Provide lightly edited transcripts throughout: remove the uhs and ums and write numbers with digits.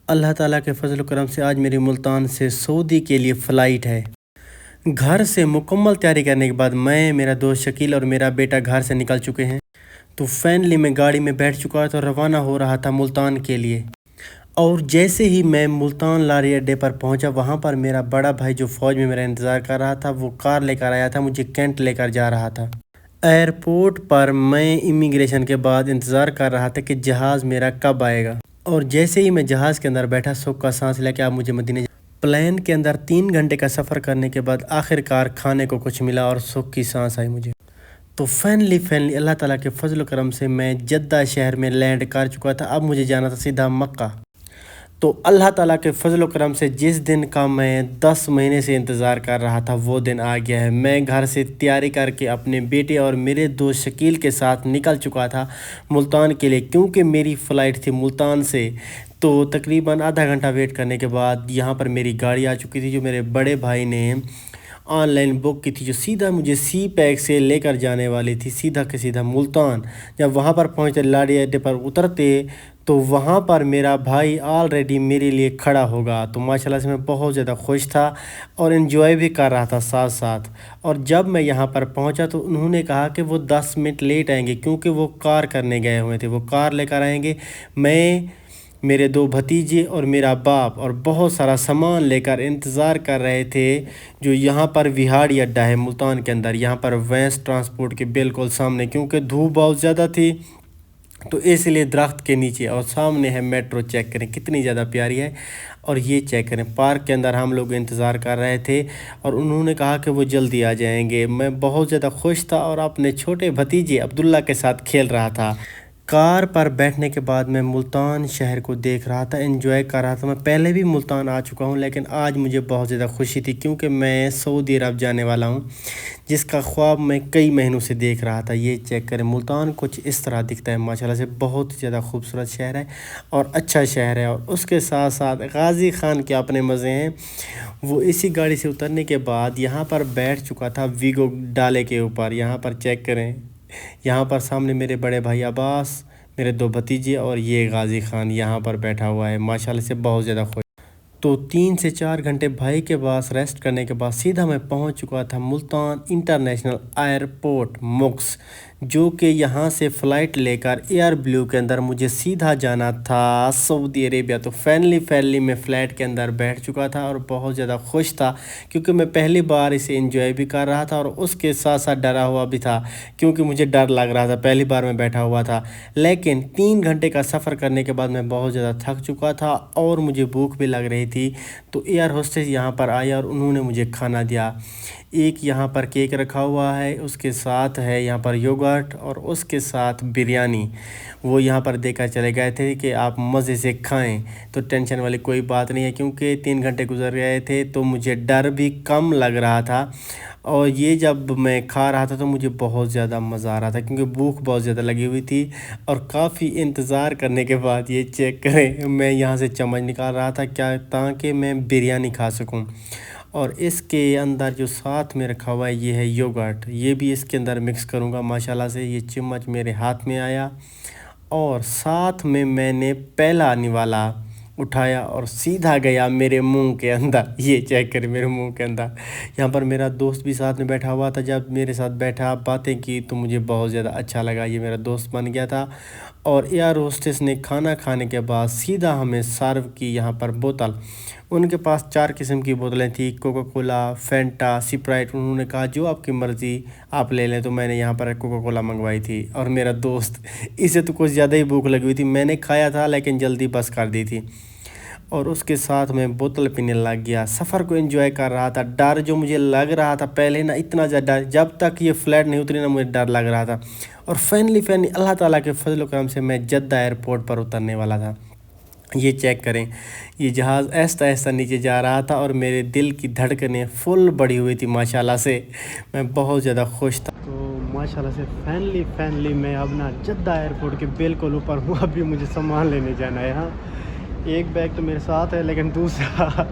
अल्लाह ताला के फजल करम से आज मेरी मुल्तान से सऊदी के लिए फ़्लाइट है। घर से मुकम्मल तैयारी करने के बाद मैं, मेरा दोस्त शकील और मेरा बेटा घर से निकल चुके हैं। तो फाइनली मैं गाड़ी में बैठ चुका था और रवाना हो रहा था मुल्तान के लिए। और जैसे ही मैं मुल्तान लारी अड्डे पर पहुंचा, वहां पर मेरा बड़ा भाई जो फ़ौज में मेरा इंतज़ार कर रहा था, वो कार लेकर आया था, मुझे कैंट लेकर जा रहा था। एयरपोर्ट पर मैं इमिग्रेशन के बाद इंतज़ार कर रहा था कि जहाज़ मेरा कब आएगा। और जैसे ही मैं जहाज़ के अंदर बैठा, सुख का सांस लिया कि अब मुझे मदीने प्लेन के अंदर 3 घंटे का सफ़र करने के बाद आखिरकार खाने को कुछ मिला और सुख की सांस आई मुझे। तो फाइनली अल्लाह ताला के फजल करम से मैं जद्दा शहर में लैंड कर चुका था। अब मुझे जाना था सीधा मक्का। तो अल्लाह ताला के फजल करम से जिस दिन का मैं 10 महीने से इंतज़ार कर रहा था, वो दिन आ गया है। मैं घर से तैयारी करके अपने बेटे और मेरे दोस्त शकील के साथ निकल चुका था मुल्तान के लिए, क्योंकि मेरी फ़्लाइट थी मुल्तान से। तो तकरीबन आधा घंटा वेट करने के बाद यहाँ पर मेरी गाड़ी आ चुकी थी, जो मेरे बड़े भाई ने ऑनलाइन बुक की थी, जो सीधा मुझे सी पैक से लेकर जाने वाली थी, सीधा के सीधा मुल्तान। जब वहाँ पर पहुँचते, लाड़ी अड्डे पर उतरते, तो वहाँ पर मेरा भाई ऑलरेडी मेरे लिए खड़ा होगा। तो माशाल्लाह से मैं बहुत ज़्यादा खुश था और इन्जॉय भी कर रहा था साथ साथ। और जब मैं यहाँ पर पहुँचा तो उन्होंने कहा कि वो 10 मिनट लेट आएंगे, क्योंकि वो कार करने गए हुए थे, वो कार लेकर आएंगे। मैं, मेरे 2 भतीजे और मेरा बाप और बहुत सारा सामान लेकर इंतज़ार कर रहे थे, जो यहाँ पर विहाड़ी अड्डा है मुल्तान के अंदर, यहाँ पर वैंस ट्रांसपोर्ट के बिल्कुल सामने। क्योंकि धूप बहुत ज़्यादा थी, तो इसलिए दरख्त के नीचे, और सामने है मेट्रो। चेक करें कितनी ज़्यादा प्यारी है। और ये चेक करें, पार्क के अंदर हम लोग इंतज़ार कर रहे थे और उन्होंने कहा कि वो जल्दी आ जाएंगे। मैं बहुत ज़्यादा खुश था और अपने छोटे भतीजे अब्दुल्ला के साथ खेल रहा था। कार पर बैठने के बाद मैं मुल्तान शहर को देख रहा था, एंजॉय कर रहा था। मैं पहले भी मुल्तान आ चुका हूं, लेकिन आज मुझे बहुत ज़्यादा खुशी थी, क्योंकि मैं सऊदी अरब जाने वाला हूं, जिसका ख्वाब मैं कई महीनों से देख रहा था। ये चेक करें, मुल्तान कुछ इस तरह दिखता है माशाल्लाह से। बहुत ज़्यादा खूबसूरत शहर है और अच्छा शहर है। और उसके साथ साथ गाज़ी ख़ान के अपने मज़े हैं। वो इसी गाड़ी से उतरने के बाद यहाँ पर बैठ चुका था वीगो डाले के ऊपर। यहाँ पर चेक करें, यहाँ पर सामने मेरे बड़े भाई अब्बास, मेरे 2 भतीजे और ये गाज़ी ख़ान यहाँ पर बैठा हुआ है, माशाल्लाह से बहुत ज़्यादा खुश। तो 3 से 4 घंटे भाई के पास रेस्ट करने के बाद सीधा मैं पहुंच चुका था मुल्तान इंटरनेशनल एयरपोर्ट मुक्स, जो कि यहां से फ़्लाइट लेकर एयर ब्लू के अंदर मुझे सीधा जाना था सऊदी अरेबिया। तो फाइनली मैं फ़्लाइट के अंदर बैठ चुका था और बहुत ज़्यादा खुश था, क्योंकि मैं पहली बार इसे एंजॉय भी कर रहा था और उसके साथ साथ डरा हुआ भी था, क्योंकि मुझे डर लग रहा था, पहली बार मैं बैठा हुआ था। लेकिन 3 घंटे का सफ़र करने के बाद मैं बहुत ज़्यादा थक चुका था और मुझे भूख भी लग रही थी। तो एयर होस्टेस यहाँ पर आई और उन्होंने मुझे खाना दिया। एक यहाँ पर केक रखा हुआ है, उसके साथ है यहाँ पर योगर्ट और उसके साथ बिरयानी। वो यहाँ पर देकर चले गए थे कि आप मज़े से खाएं। तो टेंशन वाली कोई बात नहीं है, क्योंकि 3 घंटे गुजर गए थे, तो मुझे डर भी कम लग रहा था। और ये जब मैं खा रहा था तो मुझे बहुत ज़्यादा मज़ा आ रहा था, क्योंकि भूख बहुत ज़्यादा लगी हुई थी। और काफ़ी इंतज़ार करने के बाद ये चेक करें, मैं यहाँ से चम्मच निकाल रहा था क्या, ताकि मैं बिरयानी खा सकूँ। और इसके अंदर जो साथ में रखा हुआ है ये है योगर्ट, ये भी इसके अंदर मिक्स करूँगा। माशाल्लाह से ये चम्मच मेरे हाथ में आया और साथ में मैंने पहला निवाला उठाया और सीधा गया मेरे मुंह के अंदर। ये चेक करें, मेरे मुंह के अंदर। यहाँ पर मेरा दोस्त भी साथ में बैठा हुआ था। जब मेरे साथ बैठा, बातें की, तो मुझे बहुत ज़्यादा अच्छा लगा, ये मेरा दोस्त बन गया था। और एयर होस्टेस ने खाना खाने के बाद सीधा हमें सर्व की यहाँ पर बोतल। उनके पास 4 किस्म की बोतलें थी, कोका कोला, फैंटा, स्प्राइट। उन्होंने कहा जो आपकी मर्ज़ी आप ले लें। तो मैंने यहाँ पर कोका कोला मंगवाई थी। और मेरा दोस्त, इसे तो कुछ ज़्यादा ही भूख लगी हुई थी, मैंने खाया था लेकिन जल्दी बस कर दी थी। और उसके साथ मैं बोतल पीने लग गया, सफ़र को एंजॉय कर रहा था। डर जो मुझे लग रहा था पहले ना, इतना ज़्यादा, जब तक ये फ़्लाइट नहीं उतरी ना, मुझे डर लग रहा था। और फाइनली अल्लाह ताला के फजल करम से मैं जद्दा एयरपोर्ट पर उतरने वाला था। ये चेक करें, ये जहाज़ ऐसा ऐसा नीचे जा रहा था और मेरे दिल की धड़कनें फुल बढ़ी हुई थी माशाल्लाह से। मैं बहुत ज़्यादा खुश था। तो माशाल्लाह से फाइनली मैं अब ना जद्दा एयरपोर्ट के बिल्कुल ऊपर हूँ। अभी मुझे सामान लेने जाना है। हाँ, एक बैग तो मेरे साथ है, लेकिन दूसरा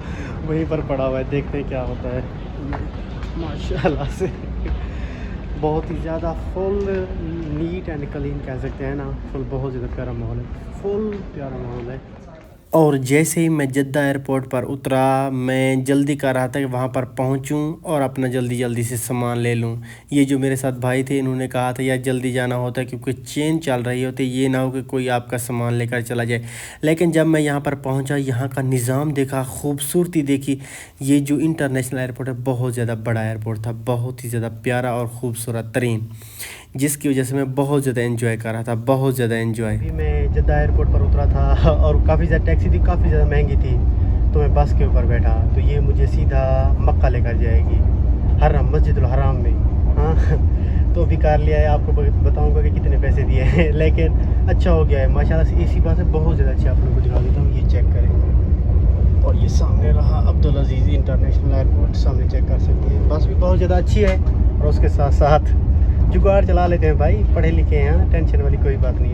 वहीं पर पड़ा हुआ है, देखते हैं क्या होता है। माशाल्लाह से बहुत ही ज़्यादा फुल नीट एंड क्लीन कह सकते हैं ना, फुल बहुत ज़्यादा प्यारा माहौल है, फुल प्यारा माहौल है। और जैसे ही मैं जद्दा एयरपोर्ट पर उतरा, मैं जल्दी कर रहा था कि वहाँ पर पहुँचूँ और अपना जल्दी जल्दी से सामान ले लूँ। ये जो मेरे साथ भाई थे, इन्होंने कहा था यार जल्दी जाना होता है क्योंकि चेन चल रही होती है, ये ना हो कि कोई आपका सामान लेकर चला जाए। लेकिन जब मैं यहाँ पर पहुँचा, यहाँ का निज़ाम देखा, खूबसूरती देखी। ये जो इंटरनेशनल एयरपोर्ट है, बहुत ज़्यादा बड़ा एयरपोर्ट था, बहुत ही ज़्यादा प्यारा और ख़ूबसूरत तरीन, जिसकी वजह से मैं बहुत ज़्यादा एंजॉय कर रहा था, बहुत ज़्यादा एंजॉय। अभी मैं जद्दा एयरपोर्ट पर उतरा था और काफ़ी ज़्यादा टैक्सी थी, काफ़ी ज़्यादा महंगी थी, तो मैं बस के ऊपर बैठा। तो ये मुझे सीधा मक्का लेकर जाएगी, हरम, मस्जिदुल हराम में। हाँ तो अभी कार लिया है, आपको बताऊंगा कि कितने पैसे दिए हैं लेकिन अच्छा हो गया है माशाल्लाह से। एसी बस है, बहुत ज़्यादा अच्छी। आप लोगों को दिखा देता हूँ, ये चेक करें। और ये सामने रहा अब्दुल अजीज़ इंटरनेशनल एयरपोर्ट, सामने चेक कर सकते हैं। बस भी बहुत ज़्यादा अच्छी है और उसके साथ साथ जुगाड़ चला लेते हैं भाई, पढ़े लिखे हैं, टेंशन वाली कोई बात नहीं है।